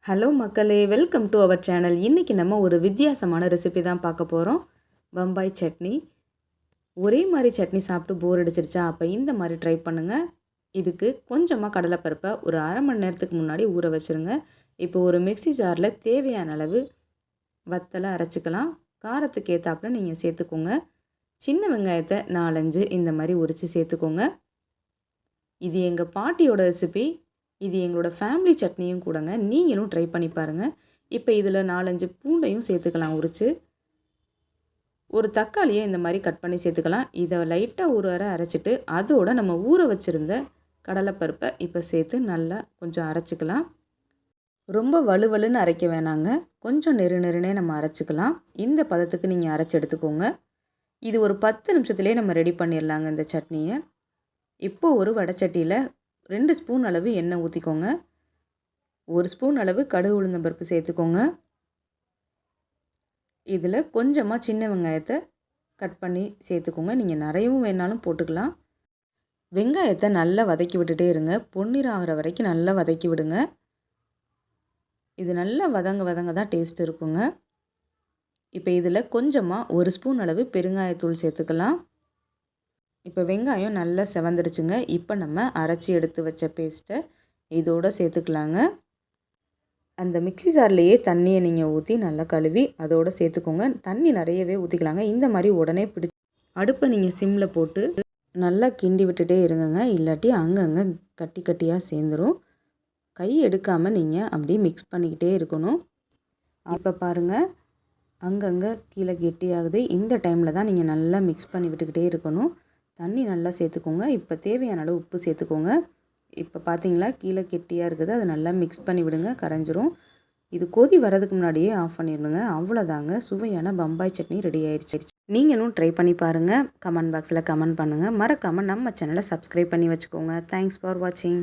Hello மக்களே, welcome to our channel. இன்றைக்கி நம்ம ஒரு வித்தியாசமான ரெசிபி தான் பார்க்க போகிறோம். பம்பாய் சட்னி. ஒரே மாதிரி சட்னி சாப்பிட்டு போர் அடிச்சிருச்சா, அப்போ இந்த மாதிரி ட்ரை பண்ணுங்கள். இதுக்கு கொஞ்சமாக கடலைப்பருப்பை ஒரு அரை மணி நேரத்துக்கு முன்னாடி ஊற வச்சுருங்க. இப்போ ஒரு மிக்ஸி ஜாரில் தேவையான அளவு வத்தலை அரைச்சிக்கலாம். காரத்துக்கு ஏற்றாப்புல நீங்கள் சேர்த்துக்கோங்க. சின்ன வெங்காயத்தை 4-5 இந்த மாதிரி உரித்து சேர்த்துக்கோங்க. இது எங்கள் பாட்டியோட ரெசிபி. இது எங்களோட ஃபேமிலி சட்னியும் கூடங்க. நீங்களும் ட்ரை பண்ணி பாருங்கள். இப்போ இதில் 4-5 பூண்டையும் சேர்த்துக்கலாம் உரித்து. ஒரு தக்காளியை இந்த மாதிரி கட் பண்ணி சேர்த்துக்கலாம். இதை லைட்டாக ஒரு அரை அரைச்சிட்டு அதோட நம்ம ஊற வச்சுருந்த கடலைப்பருப்பை இப்போ சேர்த்து நல்லா கொஞ்சம் அரைச்சிக்கலாம். ரொம்ப வலுவலுன்னு அரைக்க வேணாங்க, கொஞ்சம் நெருநெருனே நம்ம அரைச்சிக்கலாம். இந்த பதத்துக்கு நீங்கள் அரைச்சி எடுத்துக்கோங்க. இது ஒரு 10 நிமிஷத்துலேயே நம்ம ரெடி பண்ணிடலாங்க இந்த சட்னியை. இப்போது ஒரு வடைச்சட்டியில் 2 ஸ்பூன் அளவு எண்ணெய் ஊற்றிக்கோங்க. 1 ஸ்பூன் அளவு கடுகு உளுந்தம்பருப்பு சேர்த்துக்கோங்க. இதில் கொஞ்சமாக சின்ன வெங்காயத்தை கட் பண்ணி சேர்த்துக்கோங்க. நீங்கள் நிறையவும் வேணாலும் போட்டுக்கலாம். வெங்காயத்தை நல்லா வதக்கி விட்டுட்டே இருங்க. பொன்னிறம் ஆகிற வரைக்கும் நல்லா வதக்கி விடுங்க. இது நல்லா வதங்க தான் டேஸ்ட் இருக்குங்க. இப்போ இதில் கொஞ்சமாக 1 ஸ்பூன் அளவு பெருங்காயத்தூள் சேர்த்துக்கலாம். இப்போ வெங்காயம் நல்லா செவந்துடுச்சுங்க. இப்போ நம்ம அரைச்சி எடுத்து வச்ச பேஸ்ட்டை இதோடு சேர்த்துக்கலாங்க. அந்த மிக்ஸி ஜார்லேயே தண்ணியை நீங்கள் ஊற்றி நல்லா கழுவி அதோடு சேர்த்துக்கோங்க. தண்ணி நிறையவே ஊற்றிக்கலாங்க. இந்த மாதிரி உடனே பிடிச்சி அடுப்பை நீங்கள் சிம்மில் போட்டு நல்லா கிண்டி விட்டுட்டே இருங்கங்க. இல்லாட்டி அங்கங்கே கட்டி கட்டியாக சேர்ந்துடும். கை எடுக்காமல் நீங்கள் அப்படியே மிக்ஸ் பண்ணிக்கிட்டே இருக்கணும். இப்போ பாருங்கள், அங்கங்கே கீழே கெட்டியாகுது. இந்த டைமில் தான் நீங்கள் நல்லா மிக்ஸ் பண்ணி விட்டுக்கிட்டே இருக்கணும். தண்ணி நல்லா சேர்த்துக்கோங்க. இப்போ தேவையான அளவு உப்பு சேர்த்துக்கோங்க. இப்போ பார்த்தீங்களா, கீழே கெட்டியாக இருக்குது. அதை நல்லா மிக்ஸ் பண்ணி விடுங்க, கரைஞ்சிரும். இது கொதி வரதுக்கு முன்னாடியே ஆஃப் பண்ணிடணுங்க. அவ்வளோதாங்க, சுவையான பம்பாய் சட்னி ரெடி ஆயிடுச்சு. நீங்களும் ட்ரை பண்ணி பாருங்கள். கமெண்ட் பாக்ஸில் கமெண்ட் பண்ணுங்கள். மறக்காமல் நம்ம சேனலை சப்ஸ்கிரைப் பண்ணி வச்சுக்கோங்க. தேங்க்ஸ் ஃபார் வாட்சிங்.